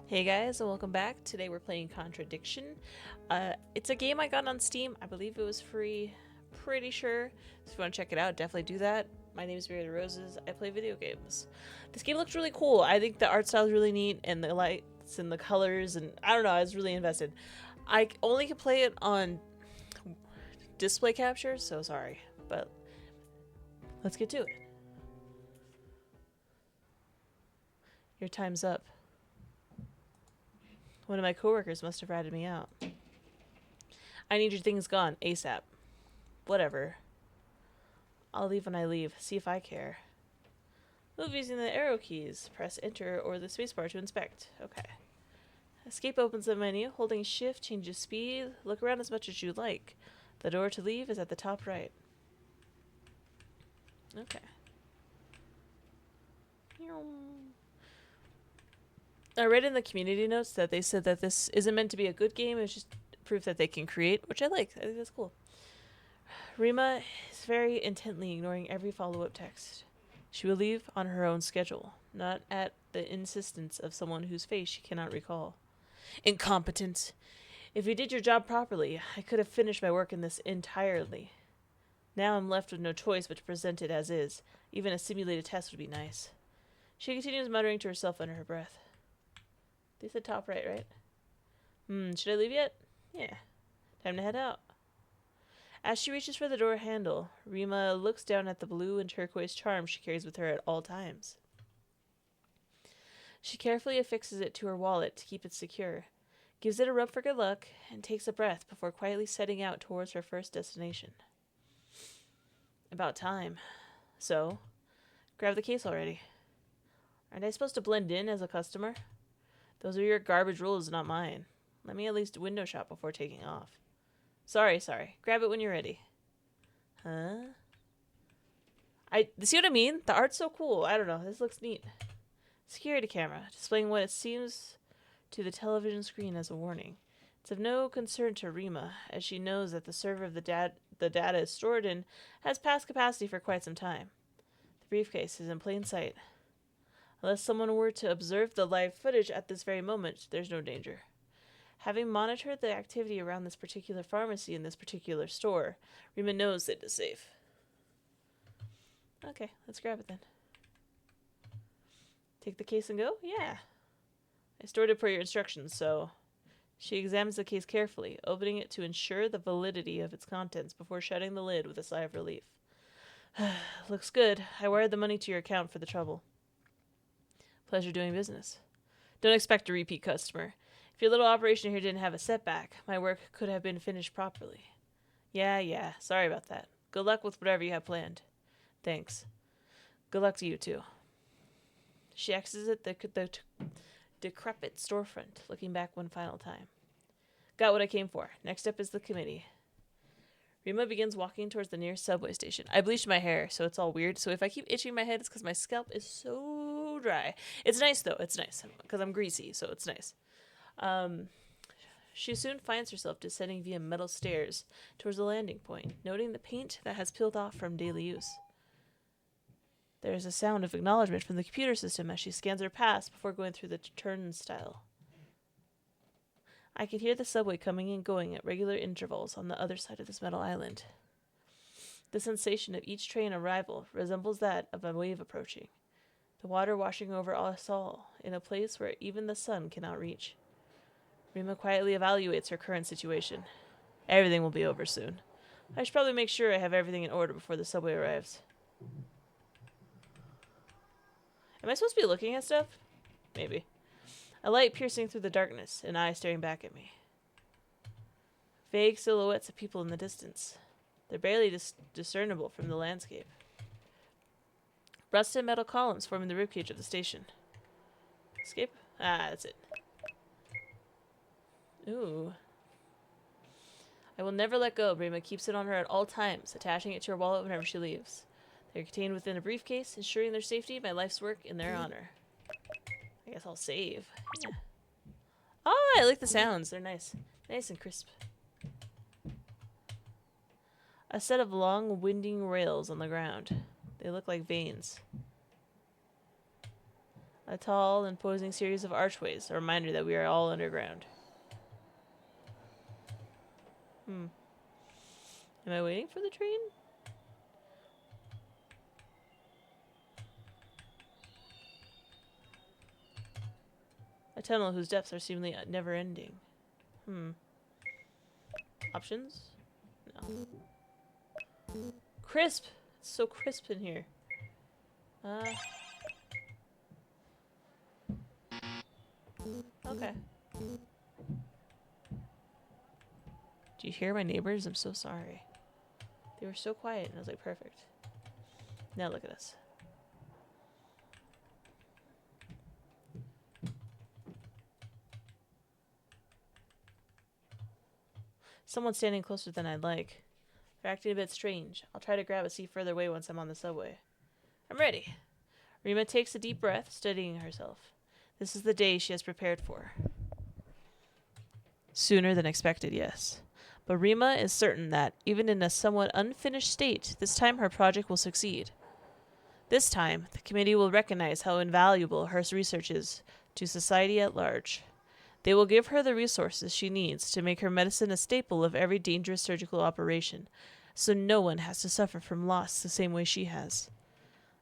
Hey guys, and welcome back. Today we're playing Contradiction. It's a game I got on Steam. I believe it was free. Pretty sure. So if you want to check it out, definitely do that. My name is Mary the Roses. I play video games. This game looks really cool. I think the art style is really neat, and the lights and the colors, and I don't know. I was really invested. I only can play it on display capture, so sorry, but let's get to it. Your time's up. One of my coworkers must have ratted me out. I need your things gone, ASAP. Whatever. I'll leave when I leave. See if I care. Move using the arrow keys. Press enter or the spacebar to inspect. Okay. Escape opens the menu. Holding shift changes speed. Look around as much as you like. The door to leave is at the top right. Okay. I read in the community notes that they said that this isn't meant to be a good game. It's just proof that they can create, which I like. I think that's cool. Rima is very intently ignoring every follow-up text. She will leave on her own schedule, not at the insistence of someone whose face she cannot recall. Incompetent. If you did your job properly, I could have finished my work in this entirely. Now I'm left with no choice but to present it as is. Even a simulated test would be nice. She continues muttering to herself under her breath. They said top right, right? Should I leave yet? Yeah. Time to head out. As she reaches for the door handle, Rima looks down at the blue and turquoise charm she carries with her at all times. She carefully affixes it to her wallet to keep it secure, gives it a rub for good luck, and takes a breath before quietly setting out towards her first destination. About time. So, grab the case already. Aren't I supposed to blend in as a customer? Those are your garbage rules, not mine. Let me at least window shop before taking off. Sorry. Grab it when you're ready. Huh? See what I mean? The art's so cool. I don't know. This looks neat. Security camera, displaying what it seems to the television screen as a warning. It's of no concern to Rima, as she knows that the server of the data is stored in has past capacity for quite some time. The briefcase is in plain sight. Unless someone were to observe the live footage at this very moment, there's no danger. Having monitored the activity around this particular pharmacy in this particular store, Rima knows it is safe. Okay, let's grab it then. Take the case and go? Yeah. I stored it per your instructions, so... She examines the case carefully, opening it to ensure the validity of its contents before shutting the lid with a sigh of relief. Looks good. I wired the money to your account for the trouble. Pleasure doing business. Don't expect a repeat customer. If your little operation here didn't have a setback, my work could have been finished properly. Yeah. Sorry about that. Good luck with whatever you have planned. Thanks. Good luck to you, too. She exits the decrepit storefront, looking back one final time. Got what I came for. Next up is the committee. Rima begins walking towards the nearest subway station. I bleached my hair, so it's all weird. So if I keep itching my head, it's because my scalp is so dry. It's nice, though. It's nice, because I'm greasy, so it's nice. She soon finds herself descending via metal stairs towards the landing point, noting the paint that has peeled off from daily use. There is a sound of acknowledgement from the computer system as she scans her pass before going through the turnstile. I can hear the subway coming and going at regular intervals on the other side of this metal island. The sensation of each train arrival resembles that of a wave approaching, the water washing over us all in a place where even the sun cannot reach. Rima quietly evaluates her current situation. Everything will be over soon. I should probably make sure I have everything in order before the subway arrives. Am I supposed to be looking at stuff? Maybe. A light piercing through the darkness, an eye staring back at me. Vague silhouettes of people in the distance. They're barely discernible from the landscape. Rusted metal columns forming the ribcage of the station. Escape? That's it. Ooh. I will never let go. Rima keeps it on her at all times, attaching it to her wallet whenever she leaves. They're contained within a briefcase, ensuring their safety, my life's work, in their honor. I guess I'll save. Yeah. Oh, I like the sounds. They're nice. Nice and crisp. A set of long, winding rails on the ground. They look like veins. A tall, imposing series of archways, a reminder that we are all underground. Am I waiting for the train? A tunnel whose depths are seemingly never-ending. Options? No. Crisp! It's so crisp in here. Okay. Do you hear my neighbors? I'm so sorry. They were so quiet, and I was like, perfect. Now look at us. Someone's standing closer than I'd like. They're acting a bit strange. I'll try to grab a seat further away once I'm on the subway. I'm ready. Rima takes a deep breath, steadying herself. This is the day she has prepared for. Sooner than expected, yes. But Rima is certain that, even in a somewhat unfinished state, this time her project will succeed. This time, the committee will recognize how invaluable her research is to society at large. They will give her the resources she needs to make her medicine a staple of every dangerous surgical operation, so no one has to suffer from loss the same way she has.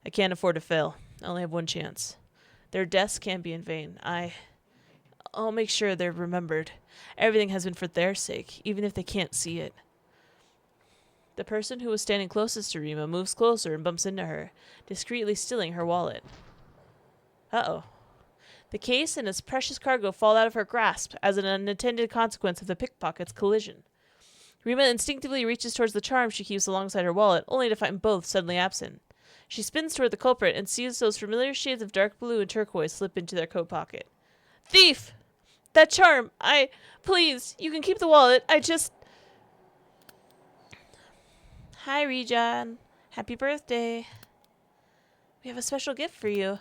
I can't afford to fail. I only have one chance. Their deaths can't be in vain. I'll make sure they're remembered. Everything has been for their sake, even if they can't see it. The person who was standing closest to Rima moves closer and bumps into her, discreetly stealing her wallet. Uh-oh. The case and its precious cargo fall out of her grasp as an unintended consequence of the pickpocket's collision. Rima instinctively reaches towards the charm she keeps alongside her wallet, only to find both suddenly absent. She spins toward the culprit and sees those familiar shades of dark blue and turquoise slip into their coat pocket. Thief! That charm! Please, you can keep the wallet. Hi, Rejan. Happy birthday. We have a special gift for you.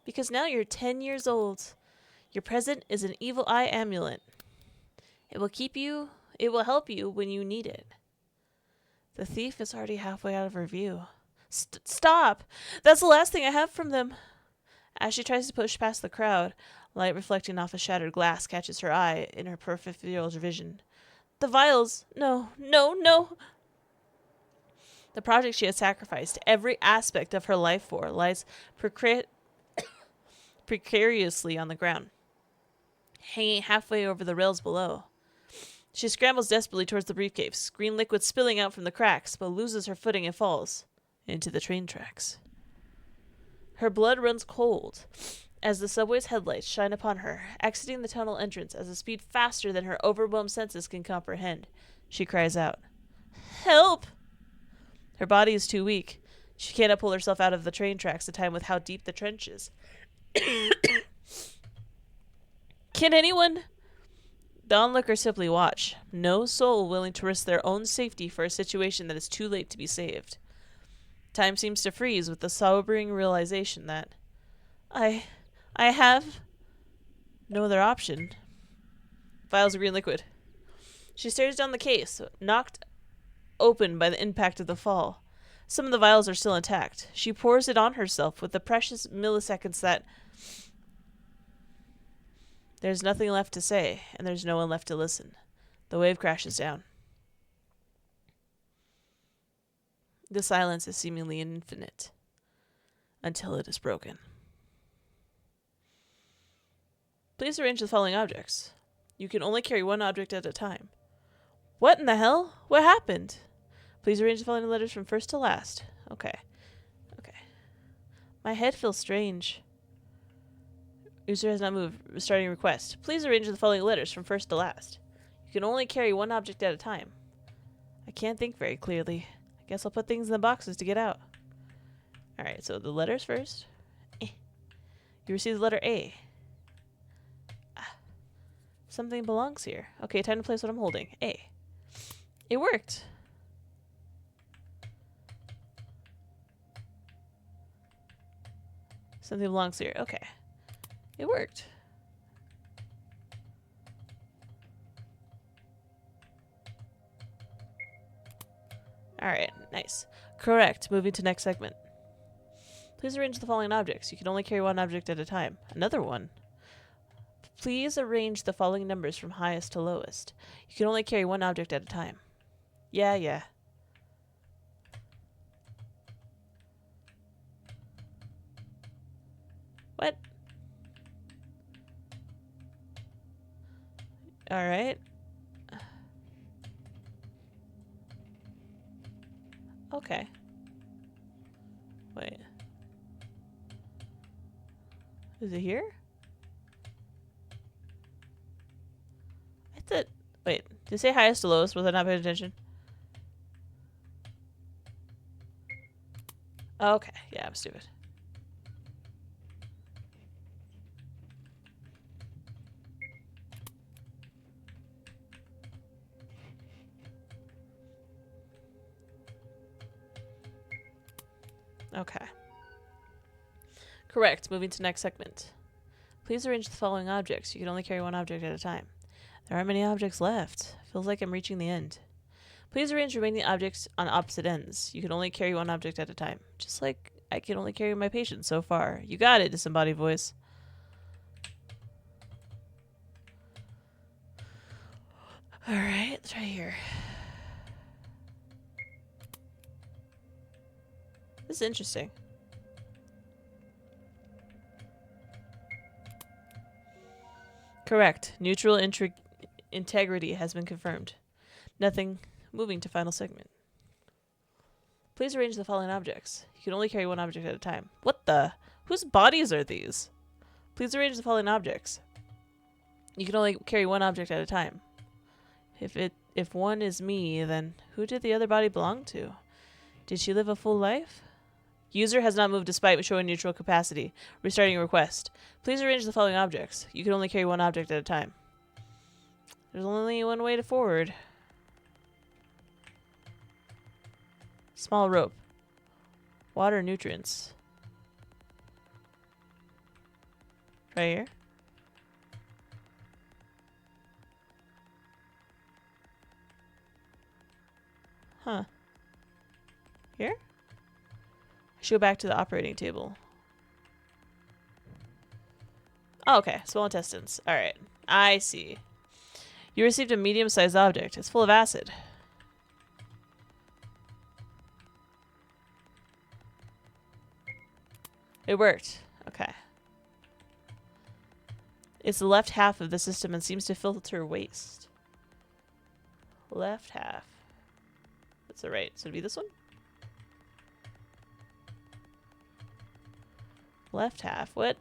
Because now you're 10 years old. Your present is an evil eye amulet. It will help you when you need it. The thief is already halfway out of her view. Stop! That's the last thing I have from them. As she tries to push past the crowd, light reflecting off a shattered glass catches her eye in her peripheral vision. The vials! No. The project she had sacrificed every aspect of her life for lies precariously on the ground, hanging halfway over the rails below. She scrambles desperately towards the briefcase, green liquid spilling out from the cracks, but loses her footing and falls into the train tracks. Her blood runs cold as the subway's headlights shine upon her, exiting the tunnel entrance at a speed faster than her overwhelmed senses can comprehend. She cries out, "Help!" Her body is too weak. She cannot pull herself out of the train tracks in time with how deep the trench is. Can anyone? The onlookers simply watch, no soul willing to risk their own safety for a situation that is too late to be saved. Time seems to freeze with the sobering realization that I have no other option. Vials of green liquid. She stares down the case, knocked open by the impact of the fall. Some of the vials are still intact. She pours it on herself with the precious milliseconds that there's nothing left to say, and there's no one left to listen. The wave crashes down. The silence is seemingly infinite, until it is broken. Please arrange the following objects. You can only carry one object at a time. What in the hell? What happened? Please arrange the following letters from first to last. Okay. My head feels strange. User has not moved. Starting request. Please arrange the following letters from first to last. You can only carry one object at a time. I can't think very clearly. I guess I'll put things in the boxes to get out. Alright, so the letters first. You receive the letter A. Something belongs here. Okay, time to place what I'm holding. A. It worked. Something belongs here. Okay. It worked. Alright, nice. Correct. Moving to next segment. Please arrange the following objects. You can only carry one object at a time. Another one. Please arrange the following numbers from highest to lowest. You can only carry one object at a time. Yeah. What? Alright. Okay. Wait. Is it here? I thought... Wait. Did it say highest to lowest? Was I not paying attention? Okay. Yeah, I'm stupid. Okay. Correct. Moving to next segment. Please arrange the following objects. You can only carry one object at a time. There aren't many objects left. Feels like I'm reaching the end. Please arrange remaining objects on opposite ends. You can only carry one object at a time. Just like I can only carry my patient so far. You got it, disembodied voice. Alright, let's try here. This is interesting. Correct. Neutral integrity has been confirmed. Nothing. Moving to final segment. Please arrange the following objects. You can only carry one object at a time. What the? Whose bodies are these? Please arrange the following objects. You can only carry one object at a time. If one is me, then who did the other body belong to? Did she live a full life? User has not moved despite showing neutral capacity. Restarting request. Please arrange the following objects. You can only carry one object at a time. There's only one way to forward. Small rope. Water nutrients. Right here. Huh. Here? I should go back to the operating table. Oh, okay. Small intestines. Alright. I see. You received a medium-sized object. It's full of acid. It worked. Okay. It's the left half of the system and seems to filter waste. Left half. That's the right. So it'd be this one? Left half. What?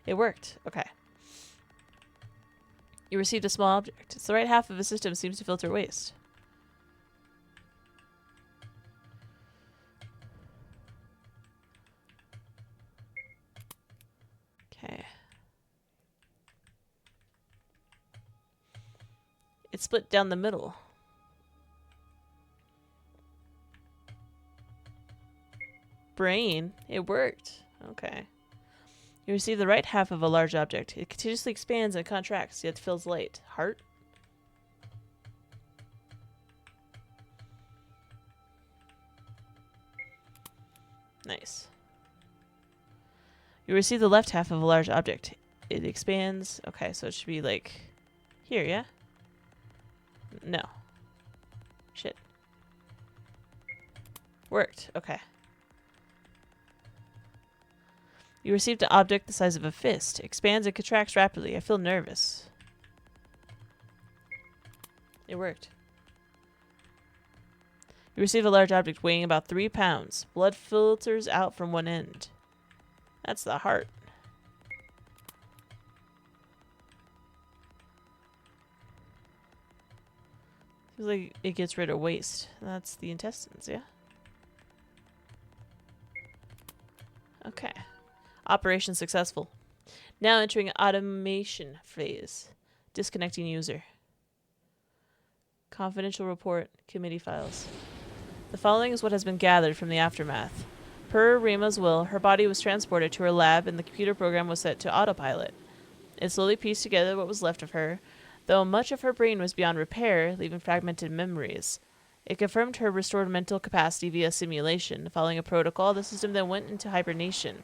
It worked. Okay. You received a small object. It's the right half of the system seems to filter waste. Okay. It's split down the middle. Brain. It worked. Okay. You receive the right half of a large object. It continuously expands and contracts, yet feels light. Heart? Nice. You receive the left half of a large object. It expands. Okay, so it should be like here, yeah? No. Shit. Worked. Okay. You received an object the size of a fist. Expands and contracts rapidly. I feel nervous. It worked. You receive a large object weighing about 3 pounds. Blood filters out from one end. That's the heart. Seems like it gets rid of waste. That's the intestines, yeah? Okay. Operation successful. Now entering automation phase. Disconnecting user. Confidential report. Committee files. The following is what has been gathered from the aftermath. Per Rima's will, her body was transported to her lab and the computer program was set to autopilot. It slowly pieced together what was left of her, though much of her brain was beyond repair, leaving fragmented memories. It confirmed her restored mental capacity via simulation. Following a protocol, the system then went into hibernation,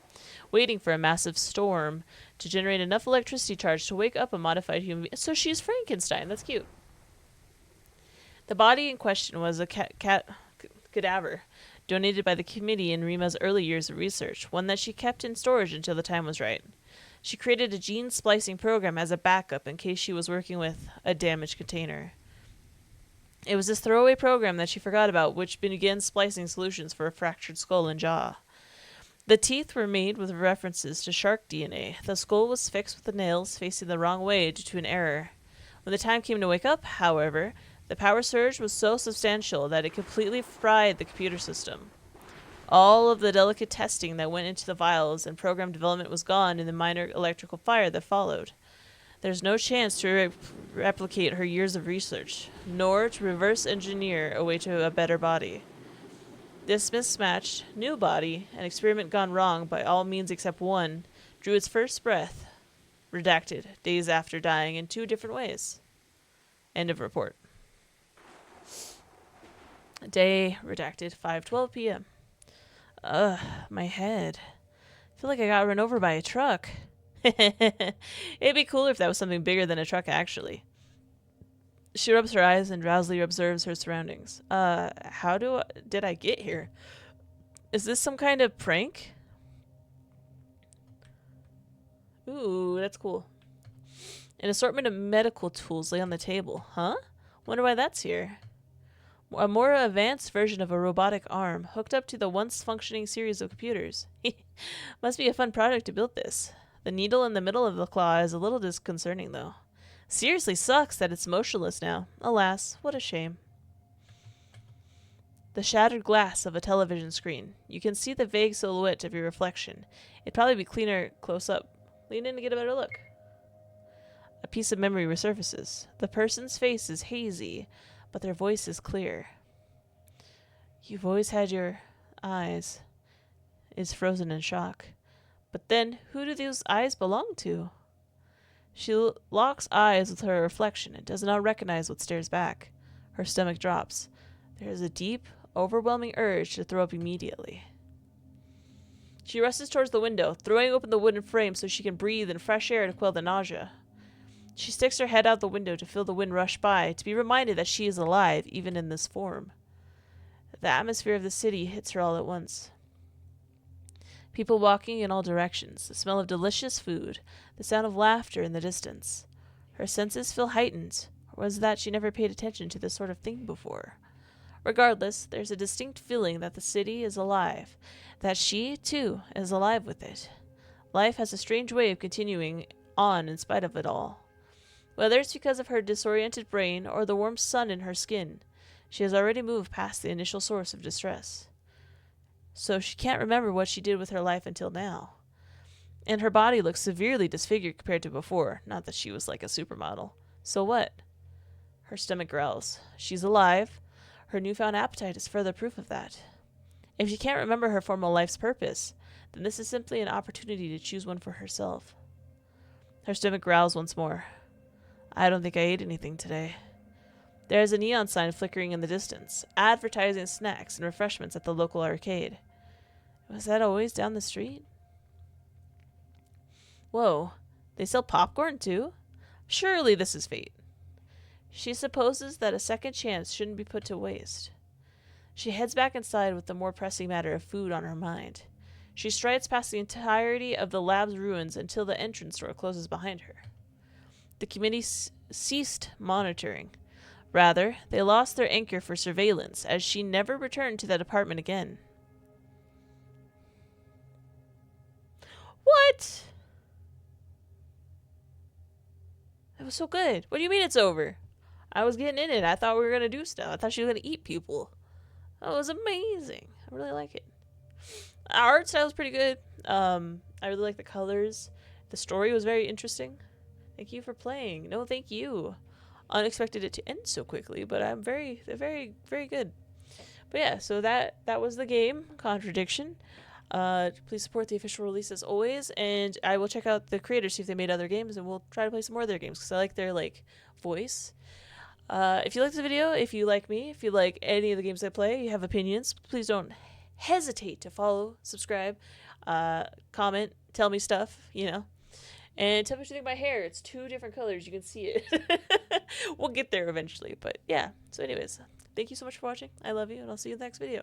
waiting for a massive storm to generate enough electricity charge to wake up a modified human being. So she's Frankenstein. That's cute. The body in question was a cadaver donated by the committee in Rima's early years of research, one that she kept in storage until the time was right. She created a gene splicing program as a backup in case she was working with a damaged container. It was this throwaway program that she forgot about, which began splicing solutions for a fractured skull and jaw. The teeth were made with references to shark DNA. The skull was fixed with the nails facing the wrong way due to an error. When the time came to wake up, however, the power surge was so substantial that it completely fried the computer system. All of the delicate testing that went into the vials and program development was gone in the minor electrical fire that followed. There's no chance to replicate her years of research, nor to reverse engineer a way to a better body. This mismatched, new body, an experiment gone wrong by all means except one, drew its first breath, redacted, days after dying in 2 different ways. End of report. Day, redacted, 5:12 p.m. Ugh, my head. I feel like I got run over by a truck. It'd be cooler if that was something bigger than a truck, actually. She rubs her eyes and drowsily observes her surroundings. Did I get here? Is this some kind of prank? Ooh, that's cool. An assortment of medical tools lay on the table. Huh? Wonder why that's here. A more advanced version of a robotic arm hooked up to the once functioning series of computers. Must be a fun project to build this. The needle in the middle of the claw is a little disconcerting, though. Seriously sucks that it's motionless now. Alas, what a shame. The shattered glass of a television screen. You can see the vague silhouette of your reflection. It'd probably be cleaner close up. Lean in to get a better look. A piece of memory resurfaces. The person's face is hazy, but their voice is clear. You've always had your eyes. Is frozen in shock. But then, who do those eyes belong to? She locks eyes with her reflection and does not recognize what stares back. Her stomach drops. There is a deep, overwhelming urge to throw up immediately. She rushes towards the window, throwing open the wooden frame so she can breathe in fresh air to quell the nausea. She sticks her head out the window to feel the wind rush by, to be reminded that she is alive, even in this form. The atmosphere of the city hits her all at once. People walking in all directions, the smell of delicious food, the sound of laughter in the distance. Her senses feel heightened, or was that she never paid attention to this sort of thing before? Regardless, there's a distinct feeling that the city is alive, that she, too, is alive with it. Life has a strange way of continuing on in spite of it all. Whether it's because of her disoriented brain or the warm sun in her skin, she has already moved past the initial source of distress. So she can't remember what she did with her life until now. And her body looks severely disfigured compared to before. Not that she was like a supermodel. So what? Her stomach growls. She's alive. Her newfound appetite is further proof of that. If she can't remember her former life's purpose, then this is simply an opportunity to choose one for herself. Her stomach growls once more. I don't think I ate anything today. There is a neon sign flickering in the distance, advertising snacks and refreshments at the local arcade. Was that always down the street? Whoa, they sell popcorn too? Surely this is fate. She supposes that a second chance shouldn't be put to waste. She heads back inside with the more pressing matter of food on her mind. She strides past the entirety of the lab's ruins until the entrance door closes behind her. The committee ceased monitoring. Rather, they lost their anchor for surveillance, as she never returned to that apartment again. What? That was so good. What do you mean it's over? I was getting in it. I thought we were going to do stuff. I thought she was going to eat people. That was amazing. I really like it. Our art style is pretty good. I really like the colors. The story was very interesting. Thank you for playing. No, thank you. Unexpected it to end so quickly, but I'm very, very, very good. But yeah, so that was the game, Contradiction. Please support the official release as always, and I will check out the creators, see if they made other games, and we'll try to play some more of their games, because I like their, voice. If you like the video, if you like me, if you like any of the games I play, you have opinions, please don't hesitate to follow, subscribe, comment, tell me stuff, you know. And tell me what you think of my hair. It's 2 different colors. You can see it. We'll get there eventually. But yeah. So anyways, thank you so much for watching. I love you, and I'll see you in the next video.